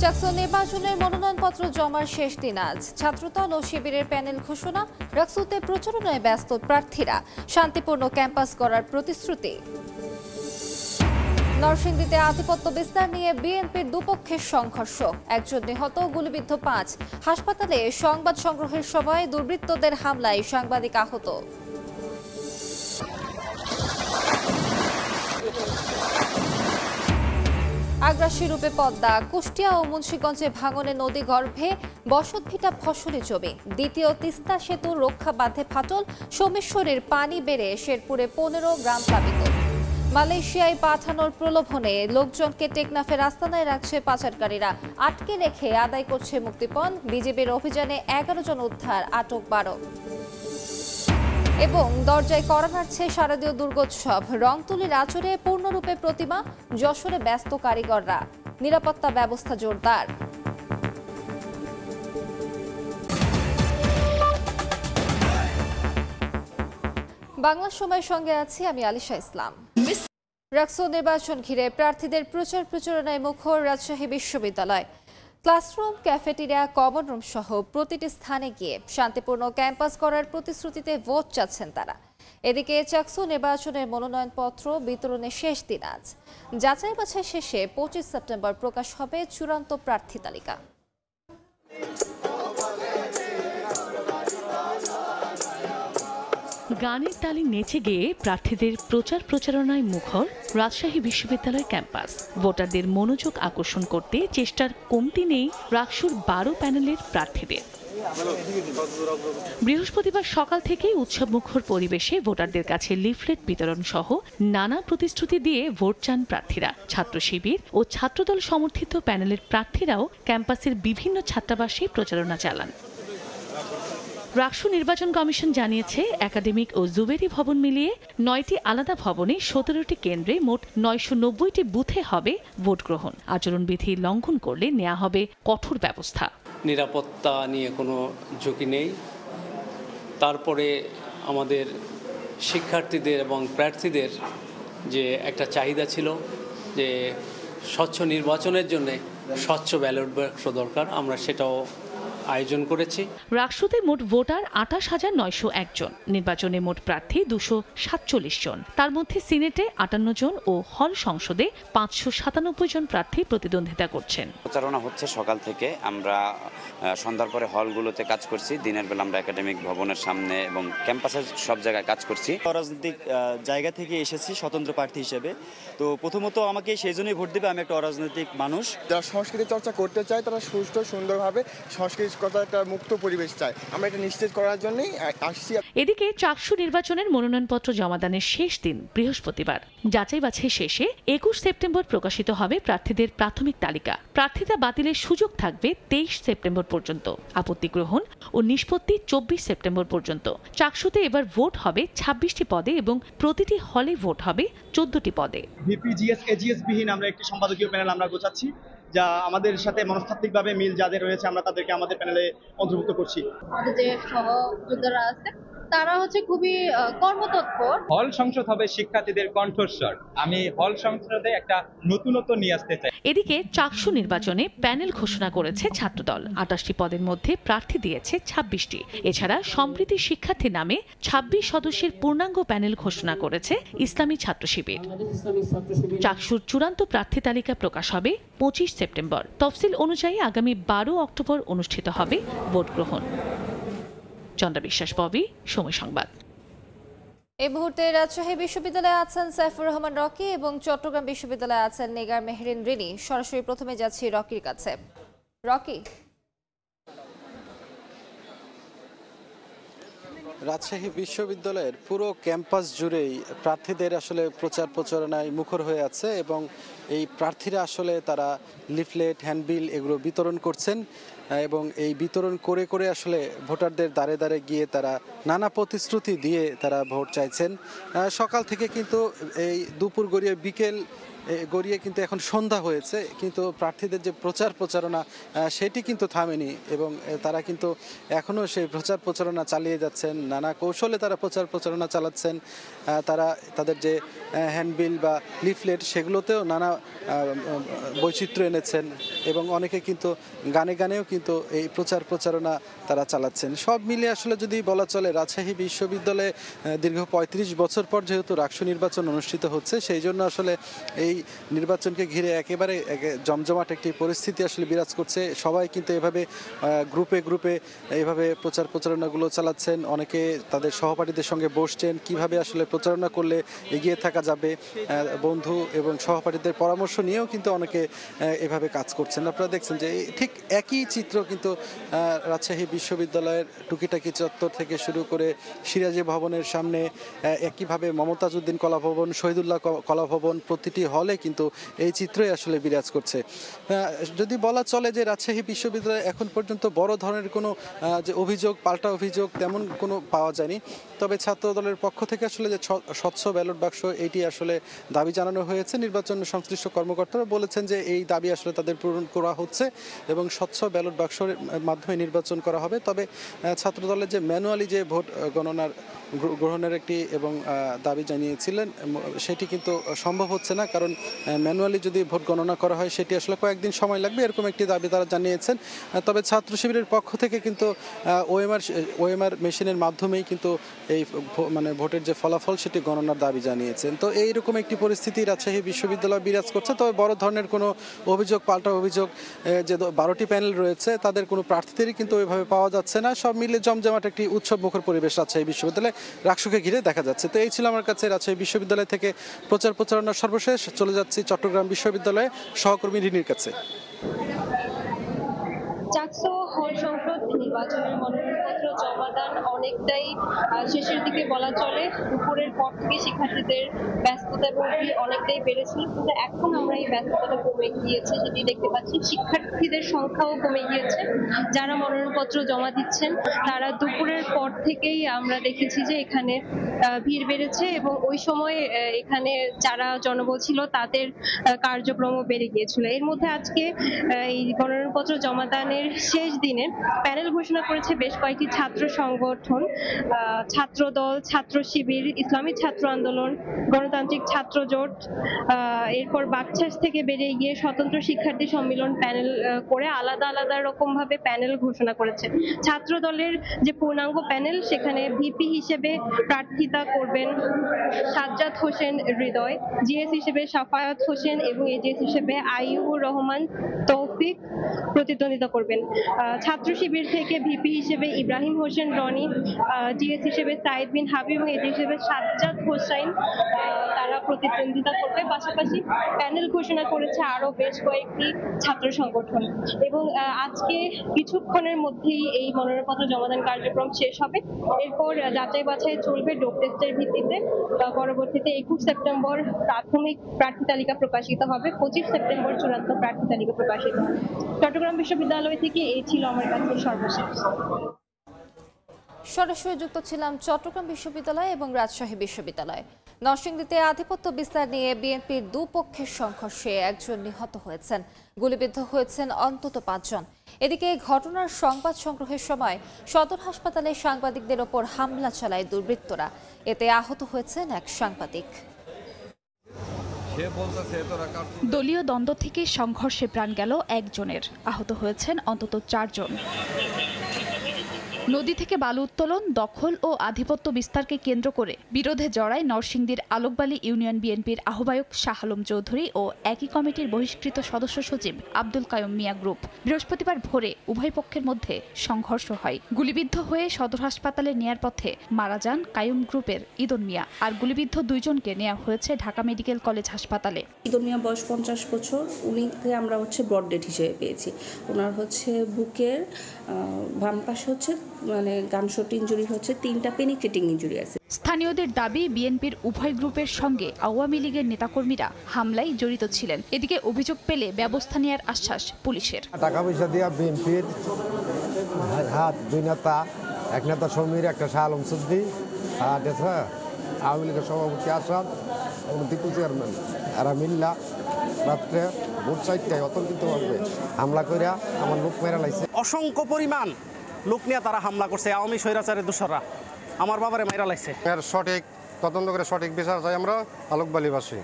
চাকসু নির্বাচনের মনোনয়নপত্র জমার শেষ দিন আজ। ছাত্রদল ও শিবিরের প্যানেল ঘোষণা, রাকসুতে প্রচারণায় ব্যস্ত প্রার্থীরা, শান্তিপূর্ণ ক্যাম্পাস করার প্রতিশ্রুতি। নরসিংদীতে আধিপত্য বিস্তার নিয়ে বিএনপির দুপক্ষের সংঘর্ষ, একজন নিহত, গুলিবিদ্ধ 5। হাসপাতালে সংবাদ সংগ্রহের সময় দুর্বৃত্তদের হামলায় সাংবাদিক আহত। আগ্রাসী রূপে পদ্মা, কুষ্টিয়া ও মুন্সিগঞ্জে ভাঙনে নদী গর্ভে বসতভিটা ফসলি জমি। দ্বিতীয় তিস্তা সেতু রক্ষা বাঁধে ফাটল, সোমেশ্বরের পানি বেড়ে শেরপুরে 15 গ্রাম প্লাবিত। মালয়েশিয়ায় পাঠানোর প্রলোভনে লোকজনকে টেকনাফের আস্তানায় রাখছে পাচারকারীরা, আটকে রেখে আদায় করছে মুক্তিপণ। বিজিবির অভিযানে 11 জন উদ্ধার, আটক 12। এবং দরজায় কড়া নাড়ছে শারদীয় দুর্গোৎসব, রংতুলির আঁচড়ে পূর্ণরূপে প্রতিমা, যশোরে ব্যস্ত কারিগররা, নিরাপত্তা ব্যবস্থা জোরদার। বাংলা সময়ের সঙ্গে আছি আমি আলিশা ইসলাম। রাকসু নির্বাচন ঘিরে প্রার্থীদের প্রচারণায় মুখর রাজশাহী বিশ্ববিদ্যালয়। ক্লাসরুম, ক্যাফেটেরিয়া, কমন রুম সহ প্রতিটি স্থানে গিয়ে শান্তিপূর্ণ ক্যাম্পাস করার প্রতিশ্রুতিতে ভোট চাচ্ছেন তারা। এদিকে চাকসু নির্বাচনের মনোনয়নপত্র বিতরণের শেষ দিন আজ। যাচাই বাছাই শেষে 25 সেপ্টেম্বর প্রকাশ হবে চূড়ান্ত প্রার্থী তালিকা। গানের তালে নেচে গেয়ে প্রার্থীদের প্রচারণায় মুখর রাজশাহী বিশ্ববিদ্যালয় ক্যাম্পাস। ভোটারদের মনোযোগ আকর্ষণ করতে চেষ্টার কমতি নেই রাকসুর 12 প্যানেলের প্রার্থীদের। বৃহস্পতিবার সকাল থেকেই উৎসবমুখর পরিবেশে ভোটারদের কাছে লিফলেট বিতরণ সহ নানা প্রতিশ্রুতি দিয়ে ভোট চান প্রার্থীরা। ছাত্র শিবির ও ছাত্রদল সমর্থিত প্যানেলের প্রার্থীরাও ক্যাম্পাসের বিভিন্ন ছাত্রাবাসে প্রচারণা চালান। রাকসু নির্বাচন কমিশন জানিয়েছে, একাডেমিক ও জুবেরি ভবন মিলিয়ে 9টি আলাদা ভবনে 17টি কেন্দ্রে মোট 990টি বুথে হবে ভোট গ্রহণ। আচরণবিধি লঙ্ঘন করলে নেওয়া হবে কঠোর ব্যবস্থা। নিরাপত্তা নিয়ে কোনো ঝুঁকি নেই। তারপরে আমাদের শিক্ষার্থীদের এবং প্রার্থীদের যে একটা চাহিদা ছিল যে স্বচ্ছ নির্বাচনের জন্য স্বচ্ছ ব্যালট বাক্স দরকার, আমরা সেটাও আয়োজন করেছি। রাকসুতে মোট ভোটার 28,901 জন, নির্বাচনে মোট প্রার্থী 247 জন। তার মধ্যে সিনেটে 58 জন ও হল সংসদে 597 জন প্রার্থী প্রতিদ্বন্দ্বিতা করছেন। প্রচারণা হচ্ছে সকাল থেকে। আমরা সন্ধ্যার পরে হলগুলোতে কাজ করছি, দিনের বেলা আমরা একাডেমিক ভবনের সামনে এবং ক্যাম্পাসের সব জায়গায় কাজ করছি। অরাজনৈতিক জায়গা থেকে এসেছি স্বতন্ত্র প্রার্থী হিসেবে। তো প্রথমত আমাকে সেই জন্যই ভোট দেবে, আমি একটা অরাজনৈতিক মানুষ। যারা সংস্কৃতি চর্চা করতে চায় তারা সুষ্ঠু সুন্দরভাবে সংস্কৃতি একটা মুক্ত পরিবেশ চায়, আমরা এটা নিশ্চিত করার জন্যই আসছি। এদিকে চাকসু নির্বাচনের মনোনয়নপত্র জমাদানের শেষ দিন বৃহস্পতিবার। যাচাই বাছাই শেষে 21 সেপ্টেম্বর প্রকাশিত হবে প্রার্থীদের প্রাথমিক তালিকা। প্রার্থিতা বাতিলের সুযোগ থাকবে 23 সেপ্টেম্বর পর্যন্ত, আপত্তি গ্রহণ ও নিষ্পত্তি 24 সেপ্টেম্বর পর্যন্ত। চাকসুতে এবার ভোট হবে 26টি পদে এবং প্রতিটি হলে ভোট হবে 14টি পদে। ভিপিজিএস এজিএস বিহীন আমরা একটি সম্পাদকীয় প্যানেল আমরা গোছাচ্ছি, যা আমাদের সাথে মনস্তাত্ত্বিকভাবে মিল যাদের রয়েছে আমরা তাদেরকে আমাদের প্যানেলে অন্তর্ভুক্ত করছি। আমাদের যে সহযোদ্ধারা আছে তারা খুবই কর্মতৎপর। হল সংসদ হবে শিক্ষার্থীদের কণ্ঠস্বর। আমি হল সংসদে একটা নতুনত্ব নিয়ে আসতে চাই। এদিকে চাকসু নির্বাচনে প্যানেল ঘোষণা করেছে ছাত্রদল। 28টি পদের মধ্যে প্রার্থী দিয়েছে 26টি। এছাড়া সম্প্রীতি শিক্ষার্থী নামে 26 সদস্যের পূর্ণাঙ্গ প্যানেল ঘোষণা করেছে ইসলামী ছাত্র শিবির। চাকসুর চূড়ান্ত প্রার্থী তালিকা প্রকাশ হবে 25 সেপ্টেম্বর। তফসিল অনুযায়ী আগামী 12 অক্টোবর অনুষ্ঠিত হবে ভোট গ্রহণ। চন্দ্রা বিশ্বাস, ববি, সময় সংবাদ। এই মুহূর্তে রাজশাহী বিশ্ববিদ্যালয়ে আছেন সাইফুর রহমান রকি এবং চট্টগ্রাম বিশ্ববিদ্যালয়ে আছেন নেগার মেহরিন রিনি। সরাসরি প্রথমে যাচ্ছি রকির কাছে। রকি, রাজশাহী বিশ্ববিদ্যালয়ের পুরো ক্যাম্পাস জুড়েই প্রার্থীদের আসলে প্রচারণায় মুখর হয়ে আছে এবং এই প্রার্থীরা আসলে তারা লিফলেট, হ্যান্ডবিল এগুলো বিতরণ করছেন এবং এই বিতরণ করে করে আসলে ভোটারদের দ্বারে দ্বারে গিয়ে তারা নানা প্রতিশ্রুতি দিয়ে তারা ভোট চাইছেন। সকাল থেকে কিন্তু এই দুপুর গড়িয়ে বিকেল গড়িয়ে কিন্তু এখন সন্ধ্যা হয়েছে, কিন্তু প্রার্থীদের যে প্রচার প্রচারণা সেটি কিন্তু থামেনি এবং তারা কিন্তু এখনও সেই প্রচার প্রচারণা চালিয়ে যাচ্ছেন। নানা কৌশলে তারা প্রচার প্রচারণা চালাচ্ছেন। তারা তাদের যে হ্যান্ডবিল বা লিফলেট সেগুলোতেও নানা বৈচিত্র্য এনেছেন এবং অনেকে কিন্তু গানে গানেও কিন্তু এই প্রচার প্রচারণা তারা চালাচ্ছেন। সব মিলিয়ে আসলে যদি বলা চলে, রাজশাহী বিশ্ববিদ্যালয়ে দীর্ঘ ৩৫ বছর পর যেহেতু রাকসু নির্বাচন অনুষ্ঠিত হচ্ছে, সেই জন্য আসলে এই নির্বাচনকে ঘিরে একেবারে জমজমাট একটি পরিস্থিতি আসলে বিরাজ করছে। সবাই কিন্তু এভাবে গ্রুপে গ্রুপে এইভাবে প্রচার প্রচারণাগুলো চালাচ্ছেন। অনেকে তাদের সহপাঠীদের সঙ্গে বসছেন, কিভাবে আসলে প্রচারণা করলে এগিয়ে থাকা যাবে, বন্ধু এবং সহপাঠীদের পরামর্শ নিয়েও কিন্তু অনেকে এভাবে কাজ করছেন। আপনারা দেখছেন যে ঠিক একই চিত্র কিন্তু রাজশাহী বিশ্ববিদ্যালয়ের টুকিটাকি চত্বর থেকে শুরু করে সিরাজি ভবনের সামনে, একইভাবে মমতাজউদ্দিন কলাভবন, শহীদুল্লাহ কলাভবন, প্রতিটি হলে কিন্তু এই চিত্রই আসলে বিরাজ করছে। যদি বলা চলে যে রাজশাহী বিশ্ববিদ্যালয়ে এখন পর্যন্ত বড় ধরনের কোনো যে অভিযোগ, পাল্টা অভিযোগ তেমন কোনো পাওয়া যায়নি। তবে ছাত্র দলের পক্ষ থেকে আসলে যে স্বচ্ছ ব্যালট বাক্স, এটি আসলে দাবি জানানো হয়েছে। নির্বাচন সংশ্লিষ্ট কর্মকর্তারা বলেছেন যে এই দাবি আসলে তাদের পূরণ করা হচ্ছে এবং স্বচ্ছ ব্যালট বাক্সের মাধ্যমে নির্বাচন করা হবে। তবে ছাত্র দলের যে ম্যানুয়ালি যে ভোট গণনার গ্রহণের একটি এবং দাবি জানিয়েছিলেন, সেটি কিন্তু সম্ভব হচ্ছে না, কারণ ম্যানুয়ালি যদি ভোট গণনা করা হয় সেটি আসলে কয়েকদিন সময় লাগবে, এরকম একটি দাবি তারা জানিয়েছেন। তবে ছাত্র শিবিরের পক্ষ থেকে কিন্তু ওএমআর মেশিনের মাধ্যমেই কিন্তু এই মানে ভোটের যে ফলাফল সেটি গণনার দাবি জানিয়েছেন। তো এইরকম একটি পরিস্থিতি রাজশাহী বিশ্ববিদ্যালয় বিরাজ করছে। তবে বড় ধরনের কোনো অভিযোগ, পাল্টা অভিযোগ, যে 12টি প্যানেল রয়েছে তাদের কোনো প্রার্থীদেরই কিন্তু ওইভাবে পাওয়া যাচ্ছে না। সব মিলে জমজমাট একটি উৎসব মুখর পরিবেশ রাজশাহী বিশ্ববিদ্যালয়ে রাকসুকে ঘিরে দেখা যাচ্ছে। তো এই ছিল আমার কাছে রাজশাহী বিশ্ববিদ্যালয় থেকে প্রচার প্রচারণার সর্বশেষ। চলে যাচ্ছি চট্টগ্রাম বিশ্ববিদ্যালয়ে সহকর্মী রিনির কাছে। চাকসু হল সংসদ নির্বাচনের মনোনয়নপত্র জমাদান অনেকটাই শেষের দিকে বলা চলে। দুপুরের পর থেকে শিক্ষার্থীদের ব্যস্ততা এবং অনেকটাই বেড়েছিল, কিন্তু এখন আমরা এই ব্যস্ততাটা কমে গিয়েছে সেটি দেখতে পাচ্ছি। শিক্ষার্থীদের সংখ্যাও কমে গিয়েছে। যারা মনোনয়নপত্র জমা দিচ্ছেন তারা দুপুরের পর থেকেই আমরা দেখেছি যে এখানে ভিড় বেড়েছে এবং ওই সময় এখানে যারা জনবল ছিল তাদের কার্যক্রমও বেড়ে গিয়েছিল। এর মধ্যে আজকে এই মনোনয়নপত্র জমাদানের শেষ দিনে প্যানেল ঘোষণা করেছে বেশ কয়েকটি ছাত্র সংগঠন, ছাত্র দল, ছাত্র শিবির, ইসলামী ছাত্র আন্দোলন, গণতান্ত্রিক ছাত্র জোট, এরপর বাকছাস থেকে বেরিয়ে গিয়ে স্বতন্ত্র শিক্ষার্থী সম্মেলন প্যানেল করে আলাদা আলাদা রকম ভাবে প্যানেল ঘোষণা করেছে। ছাত্র দলের যে পূর্ণাঙ্গ প্যানেল, সেখানে ভিপি হিসেবে প্রার্থিতা করবেন সাজ্জাদ হোসেন হৃদয়, জিএস হিসেবে সাফায়াত হোসেন এবং এজিএস হিসেবে আইয়ুবুর রহমান তৌফিক প্রতিদ্বন্দ্বিতা করবেন। ছাত্র শিবির থেকে ভিপি হিসেবে ইব্রাহিম হোসেন রনি, জিএস হিসেবে সাইদ বিন হাবিব এবং এজিএস হিসেবে সাজ্জাদ হোসাইন তারা প্রতিদ্বন্দ্বিতা করবে। পাশাপাশি প্যানেল ঘোষণা করেছে আরো বেশ কয়েকটি ছাত্র সংগঠন এবং আজকে কিছুক্ষণের মধ্যেই এই মনোনয়নপত্র জমাদান কার্যক্রম শেষ হবে। এরপর যাচাই বাছাই চলবে ডোপ টেস্টের ভিত্তিতে। পরবর্তীতে 21 সেপ্টেম্বর প্রাথমিক প্রার্থী তালিকা প্রকাশিত হবে, 25 সেপ্টেম্বর চূড়ান্ত প্রার্থী তালিকা প্রকাশিত হবে। চট্টগ্রাম বিশ্ববিদ্যালয় থেকে এই ছিল আমার কাছে সর্বশেষ। সরাসরি যুক্ত ছিলাম চট্টগ্রাম বিশ্ববিদ্যালয় এবং রাজশাহী বিশ্ববিদ্যালয়। নরসিংদীতে আধিপত্য বিস্তার নিয়ে বিএনপির দুপক্ষের সংঘর্ষে একজন নিহত হয়েছেন, গুলিবিদ্ধ হয়েছেন অন্তত 5 জন। এদিকে ঘটনার সংবাদ সংগ্রহের সময় সদর হাসপাতালে সাংবাদিকদের ওপর হামলা চালায় দুর্বৃত্তরা। এতে আহত হয়েছেন এক সাংবাদিক। দলীয় দ্বন্দ্ব থেকে সংঘর্ষে প্রাণ গেল একজনের, আহত হয়েছেন অন্তত 4 জন। নদী থেকে বালু উত্তোলন, দখল ও আধিপত্য বিস্তারকে কেন্দ্র করে বিরোধে জড়ায় নরসিংদীর আলোকবালী ইউনিয়ন বিএনপির আহ্বায়ক শাহ আলম চৌধুরী ও একই কমিটির বহিষ্কৃত সদস্য সচিব আব্দুল কায়ুম মিয়া গ্রুপ। বৃহস্পতিবার ভোরে উভয় পক্ষের মধ্যে সংঘর্ষ হয়। গুলিবিদ্ধ হয়ে সদর হাসপাতালে নেয়ার পথে মারা যান কায়ুম গ্রুপের ইদন মিয়া, আর গুলিবিদ্ধ 2 জনকে নেওয়া হয়েছে ঢাকা মেডিকেল কলেজ হাসপাতালে। ইদন মিয়া বয়স 50 বছর, উনিকে আমরা ব্রড ডেড হিসেবে পেয়েছি। ওনার বুকের বাম পাশে মানে গানশট ইনজুরি হচ্ছে, 3টা পেনিট্রেটিং ইনজুরি আছে। স্থানীয়দের দাবি বিএনপির উভয় গ্রুপের সঙ্গে আওয়ামী লীগের নেতাকর্মীরা হামলায় জড়িত ছিলেন। এদিকে অভিযোগ পেলে ব্যবস্থা নেওয়ার আশ্বাস পুলিশের। টাকা পয়সা দিয়ে বিএনপির হাত 2 নেতা, এক নেতা সমীর, একটা শাহ আলম চৌধুরী, আর আওয়ামী লীগের সভাপতি আসাদ, দীপু চেয়ারম্যান, এরা মিল্লা রাত্রে ভোর 4টায় অতর্কিতভাবে হামলা করে আমার লোক মেরা লাইছে। অসংখ্য পরিমাণ লোক নিয়ে তারা হামলা করছে, আওয়ামী স্বৈরাচারের দোসররা আমার বাবারে মাইরা লাইছে। এর সঠিক তদন্ত করে সঠিক বিচার চাই আমরা আলোকবালিবাসী।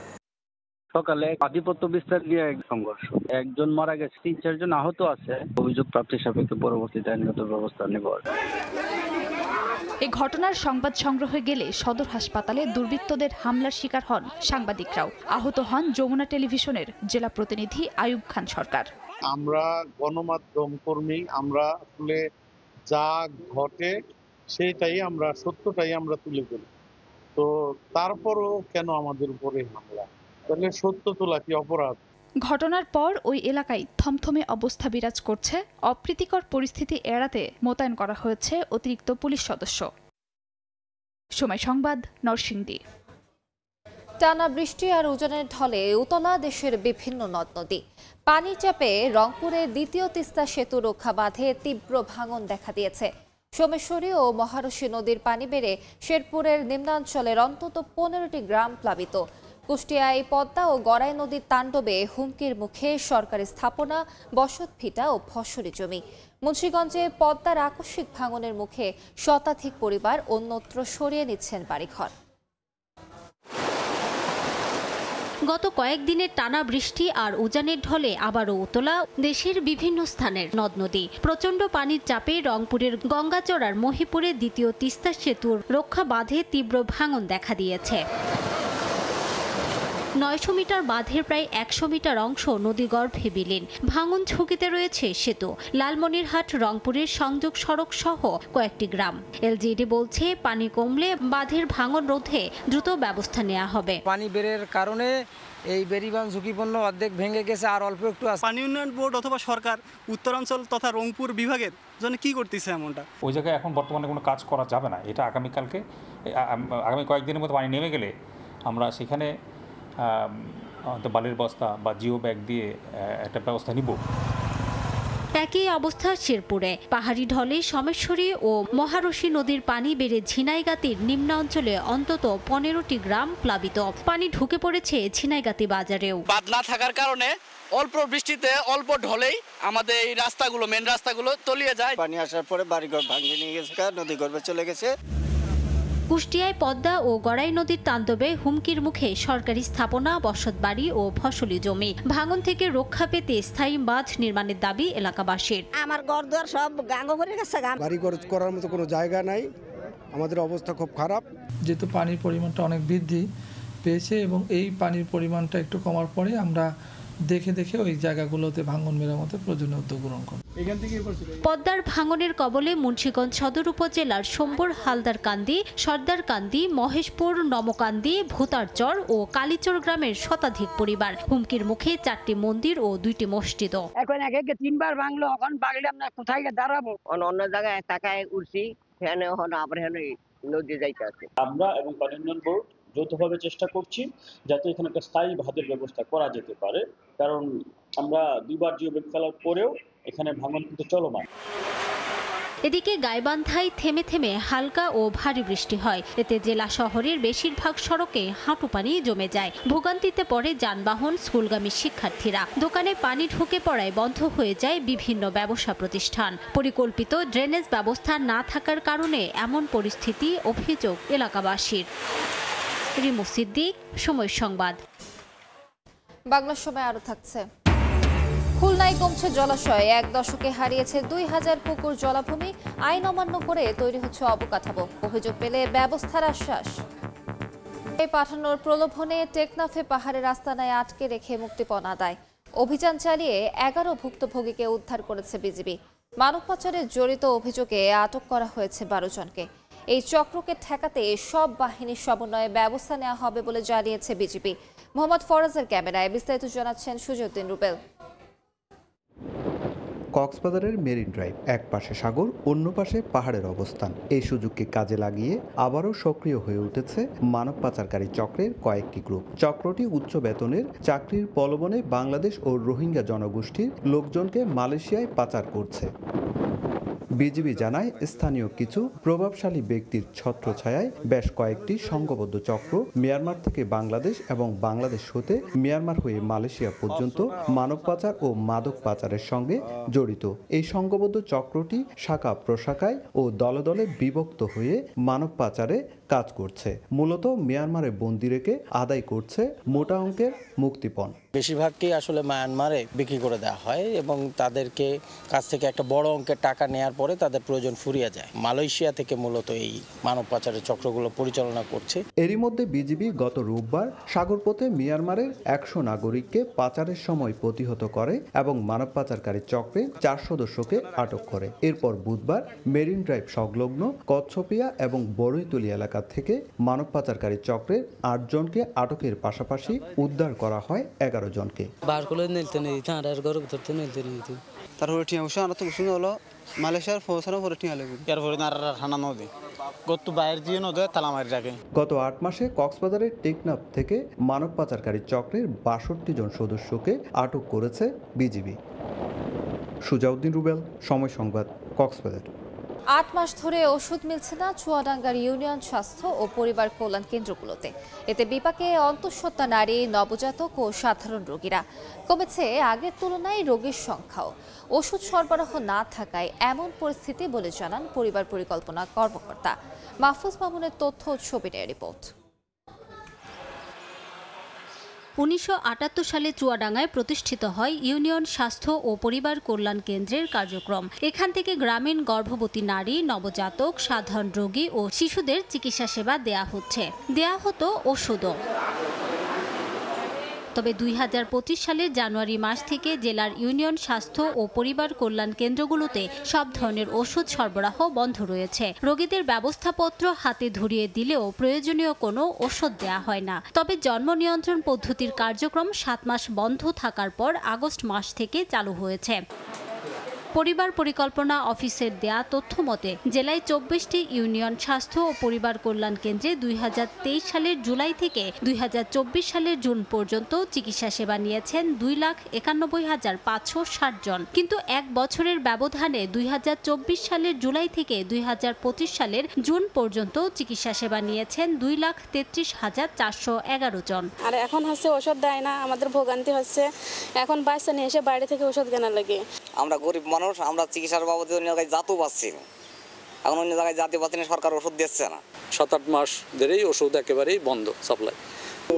সকালে আধিপত্য বিস্তার নিয়ে এক সংঘর্ষ, একজন মারা গেছে, 3-4 জন আহত আছে। অভিযোগ প্রাপ্তির সাপেক্ষে পরবর্তীতে আইনগত ব্যবস্থা নেব। এই ঘটনার সংবাদ সংগ্রহে গেলে সদর হাসপাতালে দুর্বৃত্তদের হামলার শিকার হন সাংবাদিকরাও। আহত হন যমুনা টেলিভিশনের জেলা প্রতিনিধি আয়ুব খান সরকার। আমরা গণমাধ্যম কর্মী, আমরা আসলে যা ঘটে সেটাই আমরা সত্যটাই আমরা তুলে ধরি। তো তারপরও কেন আমাদের উপরে হামলা? তাহলে সত্য তোলা কি অপরাধ? ঘটনার পর ওই এলাকায় থমথমে অবস্থা বিরাজ করছে। অপ্রীতিকর পরিস্থিতি এড়াতে মোতায়েন করা হয়েছে অতিরিক্ত পুলিশ সদস্য। সময় সংবাদ, নরসিংদী। টানা বৃষ্টি আর উজানের ঢলে উতলা দেশের বিভিন্ন নদ নদী। পানির চাপে রংপুরের দ্বিতীয় তিস্তা সেতু রক্ষা বাঁধে তীব্র ভাঙন দেখা দিয়েছে। সোমেশ্বরী ও মহারশী নদীর পানি বেড়ে শেরপুরের নিম্নাঞ্চলের অন্তত 15টি গ্রাম প্লাবিত। কুষ্টিয়ায় পদ্মা ও গড়াই নদীর তাণ্ডবে হুমকির মুখে সরকারি স্থাপনা, বসতভিটা ও ফসলি জমি। মুন্সিগঞ্জে পদ্মার আকস্মিক ভাঙনের মুখে শতাধিক পরিবার অন্যত্র সরিয়ে নিচ্ছেন বাড়িঘর। গত কয়েকদিনের টানা বৃষ্টি আর উজানের ঢলে আবারও উতলা দেশের বিভিন্ন স্থানের নদ নদী। প্রচণ্ড পানির চাপে রংপুরের গঙ্গাচড়ার মহিপুরের দ্বিতীয় তিস্তা সেতুর রক্ষা বাঁধে তীব্র ভাঙন দেখা দিয়েছে। 900 মিটার বাঁধের প্রায় 100 মিটার অংশ নদীগর্ভে বিলীন। ভাঙন ঝুঁকিতে রয়েছে সেতু। লালমনিরহাট রংপুরের সংযোগ সড়ক সহ কয়েকটি গ্রাম। এলজিইডি বলছে পানি কমলে বাঁধের ভাঙন রোধে দ্রুত ব্যবস্থা নেওয়া হবে। পানি বেড়ের কারণে এই বেড়িবাঁধ ঝুঁকিপূর্ণ অর্ধেক ভেঙে গেছে, আর অল্প একটু আছে। পানি উন্নয়ন বোর্ড অথবা সরকার উত্তরাঞ্চল তথা রংপুর বিভাগের জন্য কি করতেছে এমনটা? ওই জায়গায় এখন বর্তমানে কোনো কাজ করা যাবে না। এটা আগামী কয়েকদিনের মধ্যে পানি নেমে গেলে আমরা সেখানে বালির বস্তা বা জিও ব্যাগ দিয়ে একটা ব্যবস্থা নিব। একই অবস্থা শেরপুরে। পাহাড়ি ঢলে সোমেশ্বরী ও মহারশী নদীর পানি বেড়ে ঝিনাইগাতির নিম্নাঞ্চলে অন্তত 15টি গ্রাম প্লাবিত। পানি ঢুকে পড়েছে ঝিনাইগাতি বাজারেও। বাঁধ না থাকার কারণে অল্প বৃষ্টিতে অল্প ঢলেই আমাদের এই রাস্তাগুলো, মেন রাস্তাগুলো তলিয়ে যায়। পানি আসার পরে বাড়িঘর ভাঙিয়ে নিয়ে গেছে, নদী গর্ভে চলে গেছে। কুষ্টিয়ায় পদ্মা ও গড়াই নদীর তাণ্ডবে হুমকির মুখে সরকারি স্থাপনা, বসতবাড়ি ও ফসলি জমি। ভাঙন থেকে রক্ষা পেতে স্থায়ী বাঁধ নির্মাণের দাবি এলাকাবাসীর। আমার ঘরদুয়ার সব গাঙ্গ ভরে গেছে। বাড়িঘর করার মতো কোনো জায়গা নাই, আমাদের অবস্থা খুব খারাপ। যেহেতু পানির পরিমাণটা অনেক বৃদ্ধি পেয়েছে এবং এই পানির পরিমাণটা একটু কমার পরে আমরা দেখে ওই জায়গাগুলোতে ভাঙন মেরামতের প্রয়োজনীয় উদ্যোগ গ্রহণ করব। পদ্মার ভাঙনের কবলে মুন্সিগঞ্জ সদর উপজেলার সম্বর, হালদারকান্দি, সর্দারকান্দি, মহেশপুর, নমকান্দি, ভূতারচর ও কালীচর গ্রামের শতাধিক পরিবার। হুমকির মুখে 4টি মন্দির ও 2টি মসজিদও। এখন একে 3বার ভাঙলো, এখন ভাঙলে আমরা কোথায় দাঁড়াবো? অন্য জায়গায় তাকায় উঠছি, ফ্যানে আবার নদী যাইতে আছে। আমরা এবং পানি উন্নয়ন বোর্ড যৌথভাবে চেষ্টা করছি যাতে এখানে একটা স্থায়ী বাঁধের ব্যবস্থা করা যেতে পারে, কারণ আমরা 2বার জিও ব্যাগ ফেলার পরেও এখানে ভাঙন কিন্তু চলমান। এদিকে গাইবান্ধায় থেমে থেমে হালকা ও ভারী বৃষ্টি হয়। এতে জেলা শহরের বেশিরভাগ সড়কে হাঁটু পানি জমে যায়। ভোগান্তিতে পড়ে যানবাহন, স্কুলগামী শিক্ষার্থীরা। দোকানে পানি ঢুকে পড়ায় বন্ধ হয়ে যায় বিভিন্ন ব্যবসা প্রতিষ্ঠান। পরিকল্পিত ড্রেনেজ ব্যবস্থা না থাকার কারণে এমন পরিস্থিতি, অভিযোগ এলাকাবাসীর। রিমু সিদ্দিক, সময় সংবাদ। বাংলা সময় আরো থাকছে। খুলনায় কমছে জলাশয়। 1 দশকে হারিয়েছে 2000 পুকুর জলাভূমি। আইন অমান্য করে তৈরি হচ্ছে অবকাঠামো। অভিযোগ পেলে ব্যবস্থার আশ্বাস। পাঠানোর প্রলোভনে টেকনাফে পাহাড়ের আস্তানায় আটকে রেখে মুক্তিপণ আদায়। অভিযান চালিয়ে 11 ভুক্তভোগীকে উদ্ধার করেছে বিজিবি। মানব পাচারে জড়িত অভিযোগে আটক করা হয়েছে 12 জনকে। এই চক্রকে ঠেকাতে সব বাহিনীর সমন্বয়ে ব্যবস্থা নেওয়া হবে বলে জানিয়েছে বিজিবি। মোহাম্মদ ফরাজের ক্যামেরায় বিস্তারিত জানাচ্ছেন সুজউদ্দিন রুবেল। কক্সবাজারের মেরিন ড্রাইভ, এক পাশে সাগর, অন্য পাশে পাহাড়ের অবস্থান। এই সুযোগকে কাজে লাগিয়ে আবারও সক্রিয় হয়ে উঠেছে মানব পাচারকারী চক্রের কয়েকটি গ্রুপ। চক্রটি উচ্চ বেতনের চাকরির প্রলোভনে বাংলাদেশ ও রোহিঙ্গা জনগোষ্ঠীর লোকজনকে মালয়েশিয়ায় পাচার করছে। বিজিবি জানায় স্থানীয় কিছু প্রভাবশালী ব্যক্তির ছত্রছায়ায় বেশ কয়েকটি সংঘবদ্ধ চক্র মিয়ানমার থেকে বাংলাদেশ এবং বাংলাদেশ হতে মিয়ানমার হয়ে মালয়েশিয়া পর্যন্ত মানব পাচার ও মাদক পাচারের সঙ্গে জড়িত। এই সংঘবদ্ধ চক্রটি শাখা প্রশাখায় ও দলে দলে বিভক্ত হয়ে মানব পাচারে কাজ করছে। মূলত মিয়ানমারে বন্দি রেখে আদায় করছে মোটা অঙ্কের মুক্তিপণ। বেশিরভাগই আসলে মায়ানমারে বিক্রি করে দেওয়া হয় এবং তাদেরকে কাছ থেকে একটা বড় অঙ্কের টাকা নেওয়ার পরে তাদের প্রয়োজন ফুরিয়ে যায়। মালয়েশিয়া থেকে মূলত এই মানব পাচারের চক্রগুলো পরিচালনা করছে। এরই মধ্যে বিজিবি গত রোববার সাগরপথে মিয়ানমারের 100 নাগরিককে পাচারের সময় প্রতিহত করে এবং মানব পাচারকারী চক্রের 4 সদস্যকে আটক করে। এরপর বুধবার মেরিন ড্রাইভ সংলগ্ন কচ্ছপিয়া এবং বড়ইতলি এলাকা থেকে মানব পাচারকারী চক্রের 8 জনকে আটকের পাশাপাশি উদ্ধার করা হয় 11 জনকে। তারপরে টিয়া বসে আনা তো শুনে হলো মালয়েশিয়ার পৌঁছানোর পরে টিয়া লেগে এরপরে নারার হানা নদী গত বাইর দিয়ে নদী তালামারি রাখে। গত 8 মাসে কক্সবাজারের টেকনাফ থেকে মানব পাচারকারী চক্রের 62 জন সদস্যকে আটক করেছে বিজিবি। সুজাউদ্দিন রুবেল, সময় সংবাদ, কক্সবাজার। 8 মাস ধরে ওষুধ মিলছে না চুয়াডাঙ্গার ইউনিয়ন স্বাস্থ্য ও পরিবার কল্যাণ কেন্দ্রগুলোতে। এতে বিপাকে অন্তঃসত্ত্বা নারী, নবজাতক ও সাধারণ রোগীরা। কমেছে আগের তুলনায় রোগীর সংখ্যাও। ওষুধ সরবরাহ না থাকায় এমন পরিস্থিতি বলে জানান পরিবার পরিকল্পনা কর্মকর্তা। মাহফুজ মামুনের তথ্য ও ছবি নিয়ে রিপোর্ট। 1978 সালে চুয়াডাঙ্গায় প্রতিষ্ঠিত হয় ইউনিয়ন স্বাস্থ্য ও পরিবার কল্যাণ কেন্দ্রের কার্যক্রম। এখান থেকে গ্রামীণ গর্ভবতী নারী, নবজাতক, সাধারণ রোগী ও শিশুদের চিকিৎসা সেবা দেয়া হতো ওষুধও। তবে 2025 সালের জানুয়ারি মাস থেকে জেলার ইউনিয়ন স্বাস্থ্য ও পরিবার কল্যাণ কেন্দ্রগুলোতে সব ধরনের ওষুধ সরবরাহ বন্ধ রয়েছে। রোগীদের ব্যবস্থাপত্র হাতে ধরিয়ে দিলেও প্রয়োজনীয় কোনো ওষুধ দেয়া হয় না। তবে জন্ম নিয়ন্ত্রণ পদ্ধতির কার্যক্রম 7 মাস বন্ধ থাকার পর আগস্ট মাস থেকে চালু হয়েছে। পরিবার পরিকল্পনা অফিসের দেয়া তথ্য মতে জেলায় 24টি ইউনিয়ন স্বাস্থ্য ও পরিবার কল্যাণ কেন্দ্রে 2023 সালের জুলাই থেকে 2024 সালের জুন পর্যন্ত চিকিৎসা সেবা নিয়েছেন 2,91,560 জন। কিন্তু এক বছরের ব্যবধানে 2024 সালের জুলাই থেকে 2025 সালের জুন পর্যন্ত চিকিৎসা সেবা নিয়েছেন 2,33,411 জন। আর এখন হচ্ছে ওষুধ দেয় না, আমাদের ভোগান্তি হচ্ছে। এখন বাচ্চা নিয়ে এসে বাইরে থেকে ওষুধ কেনা লাগে। আমরা গরিব মানুষ, আমরা চিকিৎসার বাবদে অন্য জায়গায় যাতেও পাচ্ছি না। এখন অন্য জায়গায় যাতে পাচ্ছি না, সরকার ওষুধ দিচ্ছে না। 7-8 মাস ধরেই ওষুধ একেবারেই বন্ধ সাপ্লাই।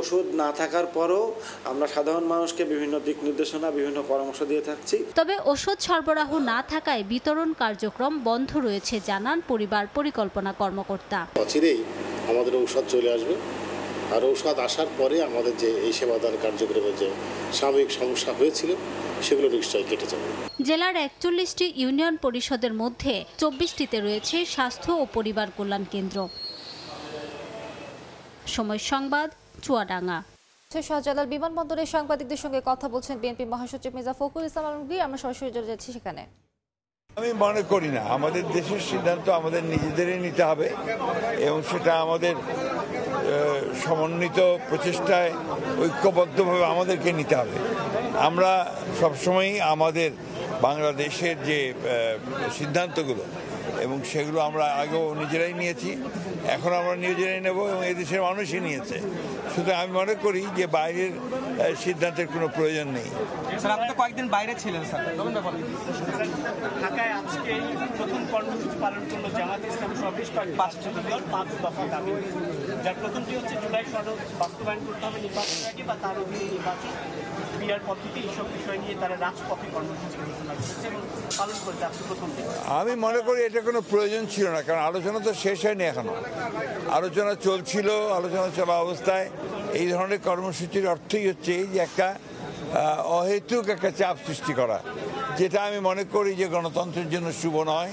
ওষুধ না থাকার পরও আমরা সাধারণ মানুষকে বিভিন্ন দিক নির্দেশনা, বিভিন্ন পরামর্শ দিয়ে থাকছি। তবে ওষুধ সরবরাহ না থাকায় বিতরণ কার্যক্রম বন্ধ রয়েছে জানান পরিবার পরিকল্পনা কর্মকর্তা। অচিরেই আমাদের ঔষধ চলে আসবে, আর ঔষধ আসার পরে আমাদের যে এই সেবাদান কার্যক্রমে যে সাময়িক সমস্যা হয়েছিল সেগুলো নিশ্চয়ই কেটে যাবে। জেলার 41টি ইউনিয়ন পরিষদের মধ্যে 24টিতে রয়েছে স্বাস্থ্য ও পরিবার কল্যাণ কেন্দ্র। সময় সংবাদ, চুয়াডাঙ্গা। শাহজালাল বিমানবন্দরে সাংবাদিকদের সঙ্গে কথা বলছেন বিএনপি মহাসচিব মির্জা ফখরুল ইসলাম আলমগীর। আমরা সরাসরি চলে যাচ্ছি সেখানে। আমি মনে করি না, আমাদের দেশের সিদ্ধান্ত আমাদের নিজেদেরই নিতে হবে এবং সেটা আমাদের সমন্বিত প্রচেষ্টায় ঐক্যবদ্ধভাবে আমাদেরকে নিতে হবে। আমরা সবসময়ই আমাদের বাংলাদেশের যে সিদ্ধান্তগুলো এবং সেগুলো আমরা আগেও নিজেরাই নিয়েছি, এখন আমরা নিজেরাই নেব এবং এদেশের মানুষই নিয়েছে। সুতরাং আমি মনে করি যে বাইরের সিদ্ধান্তের কোনো প্রয়োজন নেই। স্যার, আপনি তো কয়েকদিন বাইরে ছিলেন স্যার, ঢাকায় আজকে প্রথম কর্মসূচি পালন করলো জামায়াতে ইসলামী সহ বেশ কয়েক 5 দফা দাবি, যার প্রথমটি হচ্ছে জুলাই সনদ বাস্তবায়ন করতে হবে নির্বাচনের আগে বা তার অধীনে নির্বাচন বিয়ার পদ্ধতি, এইসব বিষয় নিয়ে তারা রাজপথে কর্মসূচি ঘোষণা করেছে এবং পালন করতে আজকে প্রথম দিন। আমি মনে করি এটা কোনো প্রয়োজন ছিল না, কারণ আলোচনা তো শেষ হয়নি এখনো। আলোচনা চলছিল, আলোচনা চলা অবস্থায় এই ধরনের কর্মসূচির অর্থই হচ্ছে এই যে একটা অহেতুক একটা চাপ সৃষ্টি করা, যেটা আমি মনে করি যে গণতন্ত্রের জন্য শুভ নয়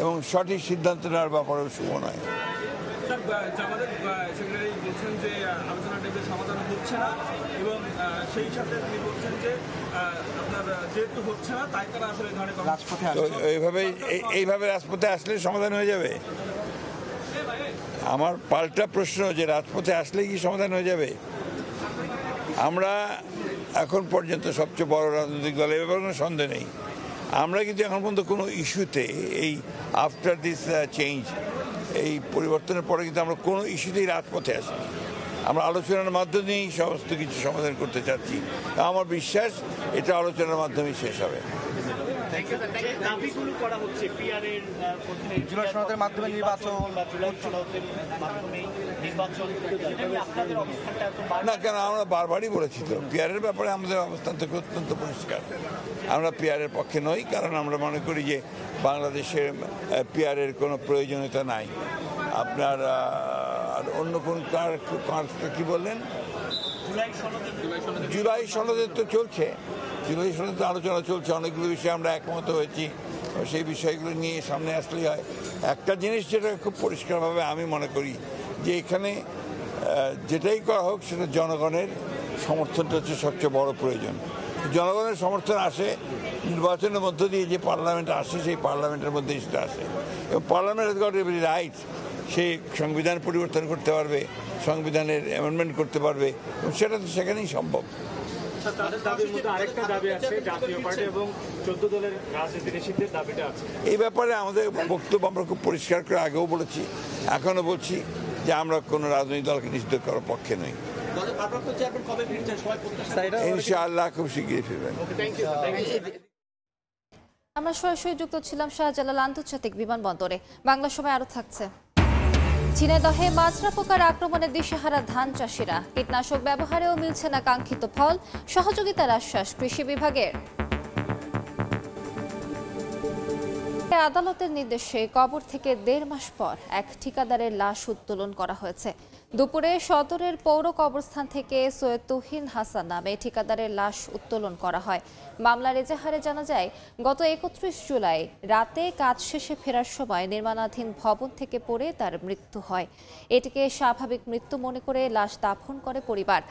এবং সঠিক সিদ্ধান্ত নেওয়ার ব্যাপারেও শুভ নয়। আমাদের সেক্রেটারি বলছেন যে আলোচনাটা সমাধান হচ্ছে না এবং সেই সাথে তিনি বলছেন যে আপনার যেহেতু হচ্ছে না তাই তারা আসলে রাজপথে এইভাবে রাজপথে আসলে সমাধান হয়ে যাবে। আমার পাল্টা প্রশ্ন যে রাজপথে আসলে কি সমাধান হয়ে যাবে? আমরা এখন পর্যন্ত সবচেয়ে বড় রাজনৈতিক দল, এ ব্যাপারে কোনো সন্দেহ নেই। আমরা কিন্তু এখন পর্যন্ত কোনো ইস্যুতে এই আফটার দিস চেঞ্জ, এই পরিবর্তনের পরে কিন্তু আমরা কোনো ইস্যুতেই রাজপথে আসিনি। আমরা আলোচনার মাধ্যমেই সমস্ত কিছু সমাধান করতে চাচ্ছি। আমার বিশ্বাস এটা আলোচনার মাধ্যমেই শেষ হবে। দাবিগুলো করা হচ্ছে পিআরের জুলাই সনদের মাধ্যমে নির্বাচন, আপনাদের অবস্থানটা এত না কেন, আমরা বারবারই বলেছি তো পিআরের ব্যাপারে আমাদের অবস্থান থেকে অত্যন্ত পরিষ্কার। আমরা পিআরের পক্ষে নই, কারণ আমরা মনে করি যে বাংলাদেশের পিআরের কোনো প্রয়োজনীয়তা নাই। আপনার আর অন্য কোন কি বললেন? জুলাই সনদের তো চলছে, জুলাই সনদের আলোচনা চলছে, অনেকগুলো বিষয়ে আমরা একমত হয়েছি। সেই বিষয়গুলো নিয়ে সামনে আসলেই হয়। একটা জিনিস যেটা খুব পরিষ্কারভাবে আমি মনে করি যে এখানে যেটাই করা হোক সেটা জনগণের সমর্থনটা হচ্ছে সবচেয়ে বড় প্রয়োজন। জনগণের সমর্থন আসে নির্বাচনের মধ্য দিয়ে, যে পার্লামেন্ট আসে সেই পার্লামেন্টের মধ্যেই সেটা আসে, এবং parliament has got every right. সে সংবিধান পরিবর্তন করতে পারবে, সংবিধানের অ্যামেন্ডমেন্ট করতে পারবে, এবং সেটা তো সেখানেই সম্ভব। আরেকটা দাবি আছে, জাতীয় পার্টি এবং 14 দলের রাজনীতি নিষিদ্ধের দাবিটা আছে। এই ব্যাপারে আমাদের বক্তব্য আমরা খুব পরিষ্কার করে আগেও বলেছি, এখনো বলছি যে আমরা কোনো রাজনৈতিক দলকে নিষিদ্ধ করার পক্ষে নই। ইনশাআল্লাহ খুব শীঘ্রই ফিরবেন। আমরা সরাসরি যুক্ত ছিলাম শাহজালাল আন্তর্জাতিক বিমানবন্দরে। বাংলা সময় আরো থাকছে। ঝিনাইদহে মাজরা পোকার আক্রমণে দিশেহারা ধান চাষিরা, কীটনাশক ব্যবহারেও মিলছে না কাঙ্ক্ষিত ফল, সহযোগিতার আশ্বাস কৃষি বিভাগের। আদালতের নির্দেশে কবর থেকে 1.5 মাস পর এক ঠিকাদারের লাশ উত্তোলন করা হয়েছে। দুপুরে সদরের পৌর কবরস্থান থেকে সৈয়দ তুহিন হাসান নামে ঠিকাদারের লাশ উত্তোলন করা হয়। মামলার এজাহারে জানা যায়, গত 31 জুলাই রাতে কাজ শেষে ফেরার সময় নির্মাণাধীন ভবন থেকে পড়ে তার মৃত্যু হয়। এটিকে স্বাভাবিক মৃত্যু মনে করে লাশ দাফন করে পরিবার।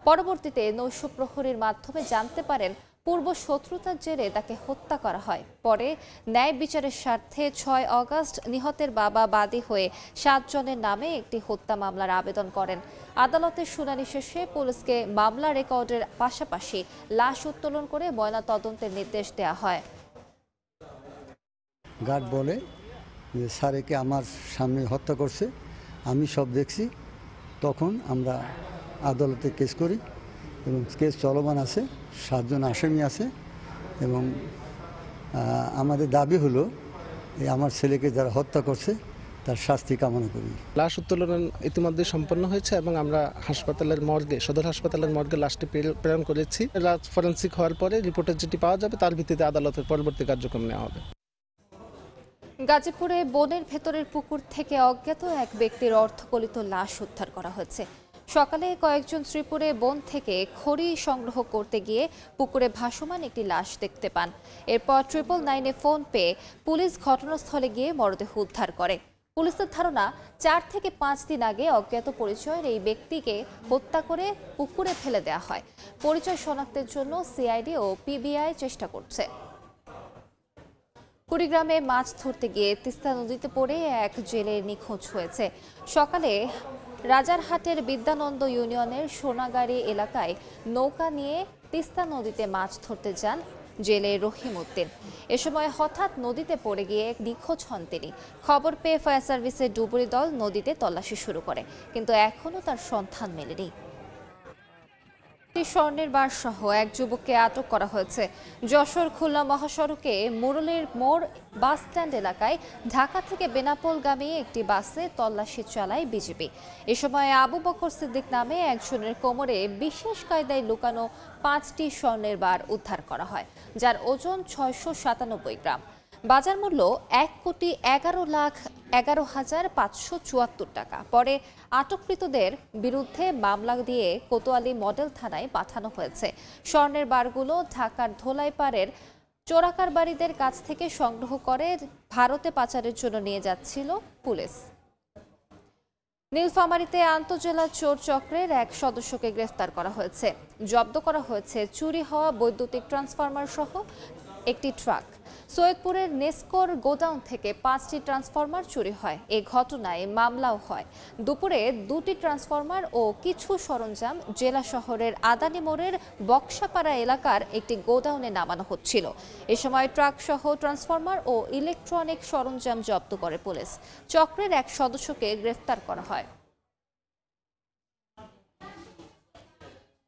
পরবর্তীতে নৈশ প্রহরীর মাধ্যমে জানতে পারেন পূর্ব শত্রুতার জেরে তাকে হত্যা করা হয়। পরে ন্যায় বিচারের স্বার্থে 6 আগস্ট নিহতের বাবা বাদী হয়ে 7 জনের নামে একটি হত্যা মামলার আবেদন করেন। আদালতের শুনানি শেষে পুলিশকে মামলা রেকর্ডের পাশাপাশি লাশ উত্তোলন করে ময়নাতদন্তের নির্দেশ দেওয়া হয়। গার্ড বলে যে স্যারেকে আমার সামনে হত্যা করছে, আমি সব দেখছি। তখন আমরা আদালতে কেস করি এবং কেস চলমান আছে, 7 জন আসামি আছে, এবং আমাদের দাবি হলো আমার ছেলেকে যারা হত্যা করছে তার শাস্তি কামনা করি। লাশ উত্তোলন ইতিমধ্যে সম্পন্ন হয়েছে এবং আমরা হাসপাতালের মর্গে, সদর হাসপাতালের মর্গে লাশটি প্রেরণ করেছি। ফরেন্সিক হওয়ার পরে রিপোর্টে যেটি পাওয়া যাবে তার ভিত্তিতে আদালতের পরবর্তী কার্যক্রম নেওয়া হবে। গাজীপুরে বনের ভেতরের পুকুর থেকে অজ্ঞাত এক ব্যক্তির অর্ধগলিত লাশ উদ্ধার করা হয়েছে। সকালে কয়েকজন শ্রীপুরে বন থেকে খড়ি সংগ্রহ করতে গিয়ে পুকুরে ভাসমান একটি লাশ দেখতে পান। এরপর 999-এ ফোন পেয়ে পুলিশ ঘটনাস্থলে গিয়ে মরদেহ উদ্ধার করে। পুলিশের ধারণা 4 থেকে 5 দিন আগে অজ্ঞাত পরিচয়ের এই ব্যক্তিকে হত্যা করে পুকুরে ফেলে দেওয়া হয়। পরিচয় শনাক্তের জন্য সিআইডি ও পিবিআই চেষ্টা করছে। কুড়িগ্রামে মাছ ধরতে গিয়ে তিস্তা নদীতে পড়ে এক জেলে নিখোঁজ হয়েছে। সকালে রাজারহাটের বিদ্যানন্দ ইউনিয়নের সোনাগাড়ি এলাকায় নৌকা নিয়ে তিস্তা নদীতে মাছ ধরতে যান জেলে রহিম উদ্দিন। এ সময় হঠাৎ নদীতে পড়ে গিয়ে নিখোঁজ হন তিনি। খবর পেয়ে ফায়ার সার্ভিসের ডুবুরি দল নদীতে তল্লাশি শুরু করে, কিন্তু এখনও তার সন্ধান মেলেনি। স্বর্ণের বার সহ এক যুবককে আটক করা হয়েছে। যশোর খুলনা মহাসড়কে মুরলের মোড় বাস স্ট্যান্ড এলাকায় ঢাকা থেকে বেনাপোলগামী একটি বাসে তল্লাশি চালায় বিজিবি। এ সময় আবু বকর সিদ্দিক নামে একজনের কোমরে বিশেষ কায়দায় লুকানো 5টি স্বর্ণের বার উদ্ধার করা হয়, যার ওজন 697 গ্রাম। বাজার মূল্য 1,11,11,574 টাকা। পরে আটককৃতদের বিরুদ্ধে মামলা দিয়ে কোতোয়ালি মডেল থানায় পাঠানো হয়েছে। স্বর্ণের বারগুলো ঢাকার ধোলাইপাড়ের চোরাকারবারীদের কাছ থেকে সংগ্রহ করে ভারতে পাচারের জন্য নিয়ে যাচ্ছিল পুলিশ। নীলফামারীতে আন্তঃজেলা চোর চক্রের এক সদস্যকে গ্রেফতার করা হয়েছে। জব্দ করা হয়েছে চুরি হওয়া বৈদ্যুতিক ট্রান্সফরমার সহ একটি ট্রাক। সৈয়দপুরের নেসকোর গোডাউন থেকে 5টি ট্রান্সফরমার চুরি হয়। এই ঘটনায় মামলাও হয়। দুপুরে 2টি ট্রান্সফরমার ও কিছু সরঞ্জাম জেলা শহরের আদানি মোড়ের বক্সাপাড়া এলাকার একটি গোডাউনে নামানো হচ্ছিল। এ সময় ট্রাক সহ ট্রান্সফরমার ও ইলেকট্রনিক সরঞ্জাম জব্দ করে পুলিশ। চক্রের এক সদস্যকে গ্রেফতার করা হয়।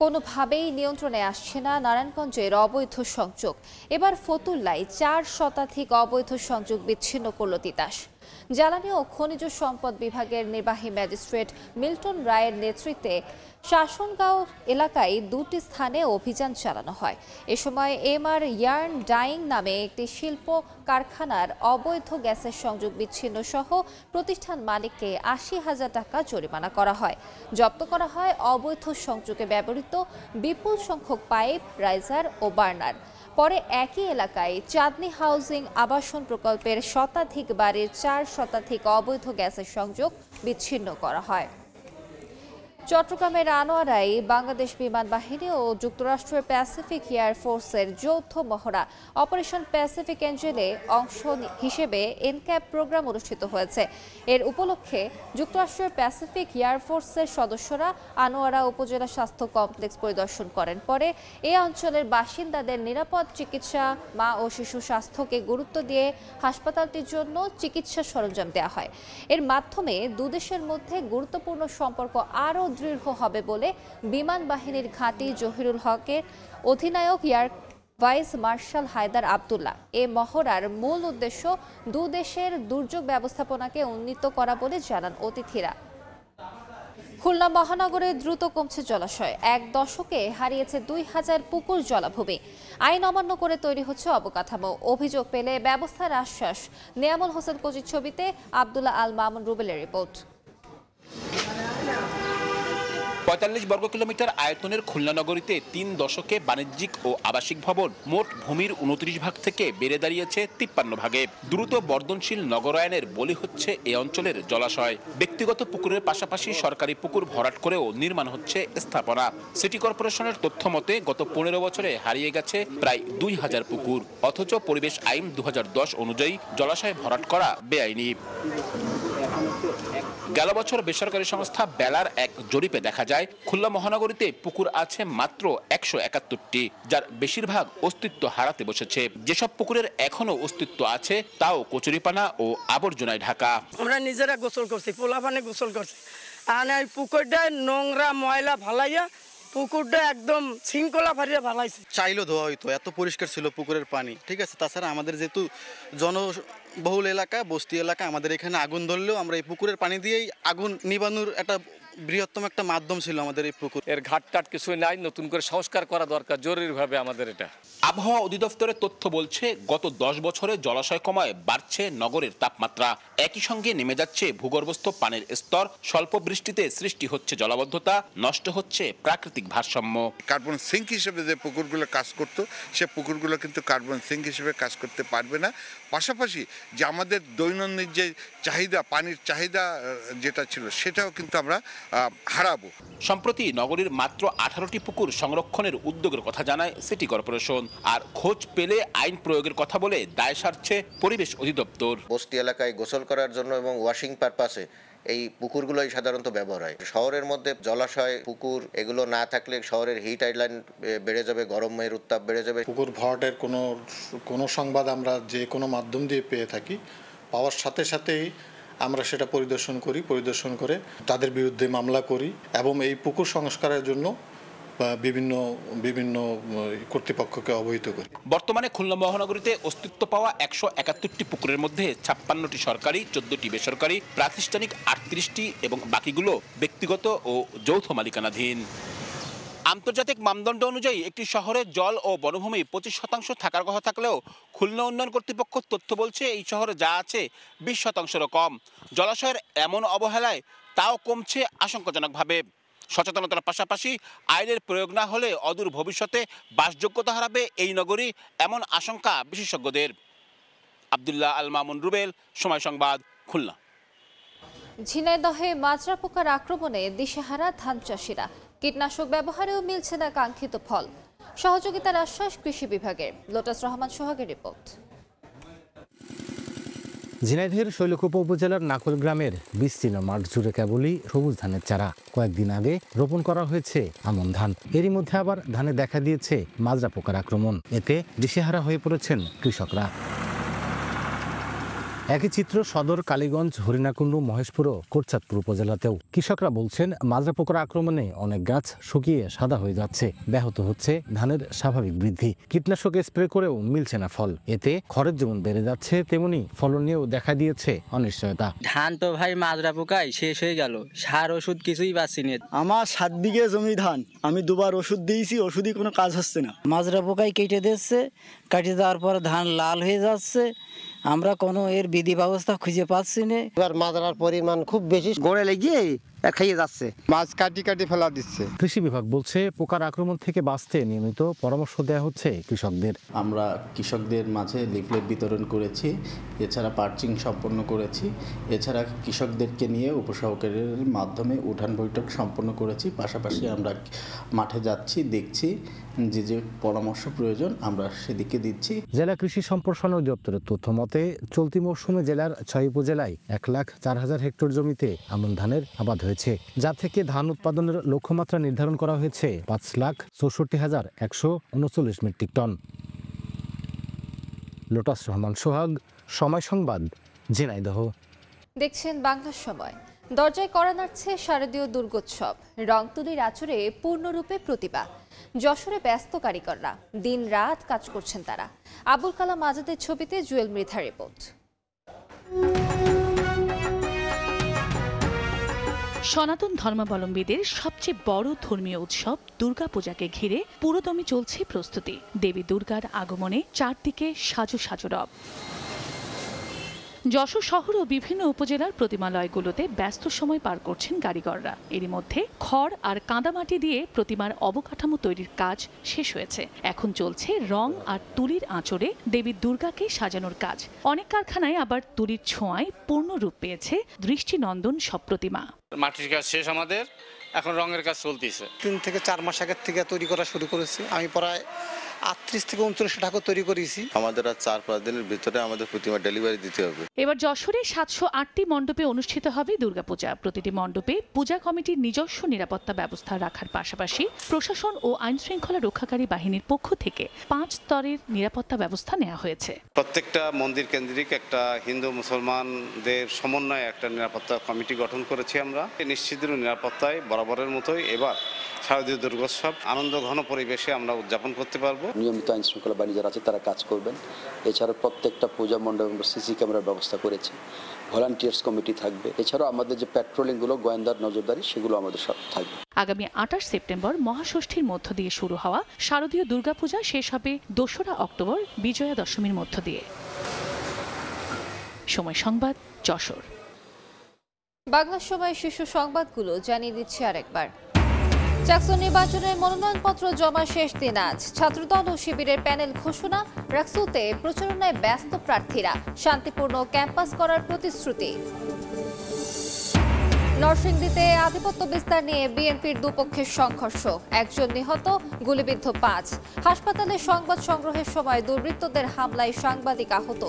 কোনোভাবেই নিয়ন্ত্রণে আসছে না নারায়ণগঞ্জের অবৈধ সংযোগ। এবার ফতুল্লায় 4 শতাধিক অবৈধ সংযোগ বিচ্ছিন্ন করল তিতাস। জ্বালানি ও খনিজ সম্পদ বিভাগের নির্বাহী ম্যাজিস্ট্রেট মিল্টন রায়ের নেতৃত্বে শাসনগাঁও এলাকায় 2টি স্থানে অভিযান চালানো হয়। এ সময় এমআর ইয়ার্ন ডাইং নামে একটি শিল্প কারখানার অবৈধ গ্যাসের সংযোগ বিচ্ছিন্ন সহ প্রতিষ্ঠান মালিককে 80,000 টাকা জরিমানা করা হয়। জব্দ করা হয় অবৈধ সংযোগে ব্যবহৃত বিপুল সংখ্যক পাইপ, রাইজার ও বার্নার। পরে একই এলাকায় চাঁদনী হাউজিং আবাসন প্রকল্পের শতাধিক বাড়ির 4 শতাধিক অবৈধ গ্যাসের সংযোগ বিচ্ছিন্ন করা হয়। চট্টগ্রামের আনোয়ারায় বাংলাদেশ বিমান বাহিনী ও যুক্তরাষ্ট্রের প্যাসিফিক এয়ার ফোর্সের যৌথ মহড়া অপারেশন প্যাসিফিক এঞ্জেলে অংশ হিসেবে এনক্যাপ প্রোগ্রাম অনুষ্ঠিত হয়েছে। এর উপলক্ষে যুক্তরাষ্ট্রের প্যাসিফিক এয়ার ফোর্সের সদস্যরা আনোয়ারা উপজেলা স্বাস্থ্য কমপ্লেক্স পরিদর্শন করেন। পরে এ অঞ্চলের বাসিন্দাদের নিরাপদ চিকিৎসা, মা ও শিশু স্বাস্থ্যকে গুরুত্ব দিয়ে হাসপাতালটির জন্য চিকিৎসা সরঞ্জাম দেওয়া হয়। এর মাধ্যমে দুদেশের মধ্যে গুরুত্বপূর্ণ সম্পর্ক আরও দৃঢ় হবে বলে বিমান বাহিনীর ঘাঁটি জহিরুল হকের অধিনায়ক air vice marshal Haider Abdullah. এ মহড়ার মূল উদ্দেশ্য দুদেশের দুর্যোগ ব্যবস্থাপনাকে উন্নীত করা বলে জানান অতিথিরা। খুলনা মহানগরে দ্রুত কমছে জলাশয়। 1 দশকে হারিয়েছে 2000 পুকুর জলাভূমি। আইন অমান্য করে তৈরি হচ্ছে অবকাঠামো। অভিযোগ পেলে ব্যবস্থার আশ্বাস। নিয়ামুল হোসেন কোচির ছবিতে আব্দুল্লাহ আল মামুন রুবেলের রিপোর্ট। 45 বর্গ কিলোমিটার আয়তনের খুলনা নগরীতে 3 দশকে বাণিজ্যিক ও আবাসিক ভবন মোট ভূমির 29 ভাগ থেকে বেড়ে দাঁড়িয়েছে 53 ভাগে। দ্রুত বর্ধনশীল নগরায়নের বলি হচ্ছে এ অঞ্চলের জলাশয়। ব্যক্তিগত পুকুরের পাশাপাশি সরকারি পুকুর ভরাট করেও নির্মাণ হচ্ছে স্থাপনা। সিটি কর্পোরেশনের তথ্য মতে গত 15 বছরে হারিয়ে গেছে প্রায় 2000 পুকুর। অথচ পরিবেশ আইন 2010 অনুযায়ী জলাশয় ভরাট করা বেআইনি। গেল বছর বেসরকারি সংস্থা বেলার এক জরিপে দেখা যায় খুলনা মহানগরীতে পুকুর আছে মাত্র 171টি, যার বেশিরভাগ অস্তিত্ব হারাতে বসেছে। যেসব পুকুরের এখনো অস্তিত্ব আছে তাও কচুরিপানা ও আবর্জনায় ঢাকা। আমরা নিজেরা গোসল করছি, পোলাপানে গোসল করছি, আর এই পুকুরটা নোংরা ময়লা ভালাইয়া পুকুরটা একদম শৃঙ্খলা ফারিয়া ভালাইছে। চাইলো ধোয়া হইতো, এত পরিষ্কার ছিল পুকুরের পানি, ঠিক আছে। তাছাড়া আমাদের যেহেতু জনবহুল এলাকা, বস্তি এলাকা, আমাদের এখানে আগুন ধরলেও আমরা এই পুকুরের পানি দিয়েই আগুন নিবানোর একটা বৃহত্তম একটা মাধ্যম ছিল আমাদের এই পুকুর। এর ঘাটটাট কিছু নাই, নতুন করে সংস্কার করা দরকার জরুরিভাবে আমাদের। এটা আবহাওয়া অধিদপ্তরের তথ্য বলছে গত 10 বছরে জলাশয় কমায় বাড়ছে নগরের তাপমাত্রা। একই সঙ্গে নেমে যাচ্ছে ভূগর্ভস্থ পানির স্তর। স্বল্প বৃষ্টিতে সৃষ্টি হচ্ছে জলাবদ্ধতা, নষ্ট হচ্ছে প্রাকৃতিক ভারসাম্য। কার্বন সিঙ্ক হিসেবে যে পুকুরগুলো কাজ করতো সে পুকুরগুলো কিন্তু কার্বন সিঙ্ক হিসেবে কাজ করতে পারবে না। পাশাপাশি যে আমাদের দৈনন্দিন যে চাহিদা, পানির চাহিদা যেটা ছিল সেটাও কিন্তু আমরা হারাবো। সম্প্রতি নগরীর মাত্র 18টি পুকুর সংরক্ষণের উদ্যোগের কথা জানায় সিটি কর্পোরেশন। আর খোঁজ পেলে আইন প্রয়োগের কথা বলে দায় সারছে পরিবেশ অধিদপ্তর। বস্তি এলাকায় গোসল করার জন্য এবং ওয়াশিং পারপাসে এই পুকুরগুলোই সাধারণত ব্যবহার হয়। শহরের মধ্যে জলাশয়, পুকুর এগুলো না থাকলে শহরের হিট আইল্যান্ড বেড়ে যাবে, গরমের উত্তাপ বেড়ে যাবে। পুকুর ভরাটের কোনো সংবাদ আমরা যে কোনো মাধ্যম দিয়ে পেয়ে থাকি, পাওয়ার সাথে সাথেই আমরা সেটা পরিদর্শন করি, পরিদর্শন করে তাদের বিরুদ্ধে মামলা করি এবং এই পুকুর সংস্কারের জন্য বিভিন্ন কর্তৃপক্ষকে অবহিত করি। বর্তমানে খুলনা মহানগরীতে অস্তিত্ব পাওয়া 171টি পুকুরের মধ্যে 56টি সরকারি, 14টি বেসরকারি, প্রাতিষ্ঠানিক 38টি এবং বাকিগুলো ব্যক্তিগত ও যৌথ মালিকানাধীন। আন্তর্জাতিক মানদণ্ড অনুযায়ী একটি শহরে জল ও বনভূমি 25% থাকার কথা থাকলেও খুলনা উন্নয়ন কর্তৃপক্ষ তথ্য বলছে এই শহরে যা আছে 20%-এরও কম। জলাশয়ের এমন অবহেলায় তাও কমছে আশঙ্কাজনকভাবে। সচেতনতার পাশাপাশি আইনের প্রয়োগ না হলে অদূর ভবিষ্যতে বাসযোগ্যতা হারাবে এই নগরী, এমন আশঙ্কা বিশেষজ্ঞদের। আব্দুল্লাহ আল মামুন রুবেল, সময় সংবাদ, খুলনা। ঝিনাইদহে মাজরা পোকার আক্রমণে দিশেহারা ধান চাষিরা। কীটনাশক ব্যবহারেও মিলছে না কাঙ্ক্ষিত ফল। সহযোগিতার আশ্বাস কৃষি বিভাগের। লোটাস রহমান সোহাগের রিপোর্ট। ঝিনাইদহের শৈলকুপা উপজেলার নাকল গ্রামের বিস্তীর্ণ মাঠ জুড়ে কেবলই সবুজ ধানের চারা। কয়েকদিন আগে রোপণ করা হয়েছে আমন ধান। এরই মধ্যে আবার ধানে দেখা দিয়েছে মাজরা পোকার আক্রমণ। এতে দিশেহারা হয়ে পড়েছেন কৃষকরা। একই চিত্র সদর, কালীগঞ্জ, হরিণাকুণ্ডু, মহেশপুর ও কোটচাঁদপুর উপজেলাতেও। কৃষকরা বলছেন মাজরা পোকার আক্রমণে অনেক গাছ শুকিয়ে সাদা হয়ে যাচ্ছে, ব্যাহত হচ্ছে ধানের স্বাভাবিক বৃদ্ধি। কীটনাশক স্প্রে করেও মিলছে না ফল। এতে খরচ যেমন বেড়ে যাচ্ছে, তেমনি ফলন নিয়েও দেখা দিয়েছে অনিশ্চয়তা। ধান তো ভাই মাজরা পোকায় শেষ হয়ে গেল, সার ওষুধ কিছুই পাচ্ছি না। আমার 7 বিঘে জমি ধান, আমি 2 বার ওষুধ দিয়েছি, ওষুধই কোনো কাজ হচ্ছে না। মাজরা পোকায় কেটে দিচ্ছে, কেটে দেওয়ার পর ধান লাল হয়ে যাচ্ছে। আমরা কোনো এর বিধি ব্যবস্থা খুঁজে পাচ্ছি না। এবার মাজরার পরিমাণ খুব বেশি, গড়ে লেগে খাইয়ে যাচ্ছে, মাছ কাটি কাটি ফেলা দিচ্ছে। কৃষি বিভাগ বলছে পোকার আক্রমণ থেকে বাঁচতে নিয়মিত পরামর্শ দেওয়া হচ্ছে কৃষকদের। আমরা কৃষকদের মাঝে লিফলেট বিতরণ করেছি, এছাড়া পার্চিং সম্পন্ন করেছি, এছাড়া কৃষকদেরকে নিয়ে উপসহকারীর মাধ্যমে উঠান বৈঠক সম্পন্ন করেছি। পাশাপাশি আমরা মাঠে যাচ্ছি, দেখছি যে যে পরামর্শ প্রয়োজন আমরা সেদিকে দিচ্ছি। জেলা কৃষি সম্প্রসারণ অধিদপ্তরের তথ্য মতে চলতি মৌসুমে জেলার 6 উপজেলায় 1,04,000 হেক্টর জমিতে আমন ধানের আবাদ হয়েছে, যা থেকে ধান উৎপাদনের লক্ষ্যমাত্রা নির্ধারণ করা হয়েছে 5,64,139 মেট্রিক টন। লোটাস রহমান সোহাগ, সময় সংবাদ, ঝিনাইদহ। দেখছেন বাংলা সময়। দরজায় কড়া নাড়ছে শারদীয় দুর্গোৎসব। রংতুলির আঁচড়ে পূর্ণরূপে প্রতিভা। যশোরে ব্যস্ত কারিগররা, দিন রাত কাজ করছেন তারা। আবুল কালাম আজাদের ছবিতে জুয়েল মৃধা রিপোর্ট। সনাতন ধর্মাবলম্বীদের সবচেয়ে বড় ধর্মীয় উৎসব দুর্গাপূজাকে ঘিরে পুরোদমে চলছে প্রস্তুতি। দেবী দুর্গার আগমনে চারদিকে সাজো সাজো রব। যশোর শহর ও বিভিন্ন উপজেলার প্রতিমালয়গুলোতে ব্যস্ত সময় পার করছেন কারিগররা। এরই মধ্যে খড় আর কাদামাটি দিয়ে প্রতিমার অবকাঠামো তৈরির কাজ শেষ হয়েছে। এখন চলছে রং আর তুলির আঁচড়ে দেবী দুর্গাকে সাজানোর কাজ। অনেক কারখানায় আবার তুলির ছোঁয়ায় পূর্ণ রূপ পেয়েছে দৃষ্টিনন্দন সব প্রতিমা। মাটির কাজ শেষ আমাদের, এখন রঙের কাজ চলতেছে। 3 থেকে 4 মাস আগের থেকে তৈরি করা শুরু করেছি। আমি প্রায় 38 থেকে 39 ঠাকুর তৈরি করেছি। আমাদের আর 4-5 দিনের ভিতরে আমাদের প্রতিমা ডেলিভারি দিতে হবে। এবার যশোরে 708টি মণ্ডপে অনুষ্ঠিত হবে দুর্গাপূজা। প্রতিটি মণ্ডপে পূজা কমিটির নিজস্ব নিরাপত্তা ব্যবস্থা রাখার পাশাপাশি প্রশাসন ও আইন শৃঙ্খলা রক্ষাকারী বাহিনীর পক্ষ থেকে 5 স্তরের নিরাপত্তা ব্যবস্থা নেওয়া হয়েছে। প্রত্যেকটা মন্দির কেন্দ্রিক একটা হিন্দু মুসলমানদের সমন্বয়ে একটা নিরাপত্তা কমিটি গঠন করেছি আমরা। নিশ্চিত নিরাপত্তায় বরাবরের মতোই এবার শারদীয় দুর্গোৎসব আনন্দ ঘন পরিবেশে আমরা উদযাপন করতে পারবো। নিয়মিত আইন শৃঙ্খলা বাহিনী যারা আছে তারা কাজ করবেন। এছাড়া প্রত্যেকটা পূজা মণ্ডপে আমরা সিসি ক্যামেরার ব্যবস্থা করেছি, ভলান্টিয়ার্স কমিটি থাকবে। এছাড়াও আমাদের যে প্যাট্রোলিংগুলো, গোয়েন্দার নজরদারি, সেগুলো আমাদের সব থাকবে। আগামী 28 সেপ্টেম্বর মহাষষ্ঠীর মধ্য দিয়ে শুরু হওয়া শারদীয় দুর্গাপূজা শেষ হবে 2রা অক্টোবর বিজয়া দশমীর মধ্য দিয়ে। সময় সংবাদ, যশোর। বাংলা সময় শীর্ষ সংবাদগুলো জানিয়ে দিচ্ছি আরেকবার। চাকসু নির্বাচনের মনোনয়নপত্র জমা শেষ দিন আজ। ছাত্রদল ও শিবিরের প্যানেল ঘোষণা। রাকসুতে প্রচারণায় ব্যস্ত প্রার্থীরা। শান্তিপূর্ণ ক্যাম্পাস করার প্রতিশ্রুতি। নরসিংদীতে আধিপত্য বিস্তার নিয়ে বিএনপির দুপক্ষের সংঘর্ষ। 1 জন নিহত, গুলিবিদ্ধ 5। হাসপাতালে সংবাদ সংগ্রহের সময় দুর্বৃত্তদের হামলায় সাংবাদিক আহত।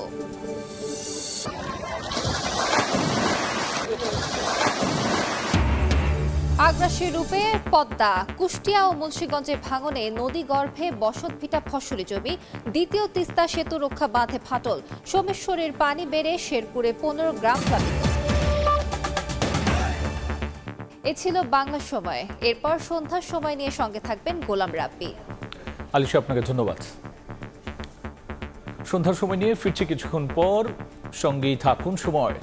আগ্রাসী রূপে পদ্মা। কুষ্টিয়া ও মুন্সিগঞ্জে ভাঙনে নদী গর্ভে বসতভিটা ফসলি জমি। দ্বিতীয় তিস্তা সেতু রক্ষা বাঁধে ফাটল। সোমেশ্বরের পানি বেড়ে শেরপুরে 15 গ্রাম প্লাবিত। এ ছিল বাংলা সময়। এরপর সন্ধ্যার সময় নিয়ে সঙ্গে থাকবেন গোলাম রাব্বি। আলিশা, আপনাকে ধন্যবাদ। সন্ধ্যার সময় নিয়ে ফিরছি কিছুক্ষণ পর। সঙ্গেই থাকুন সময়।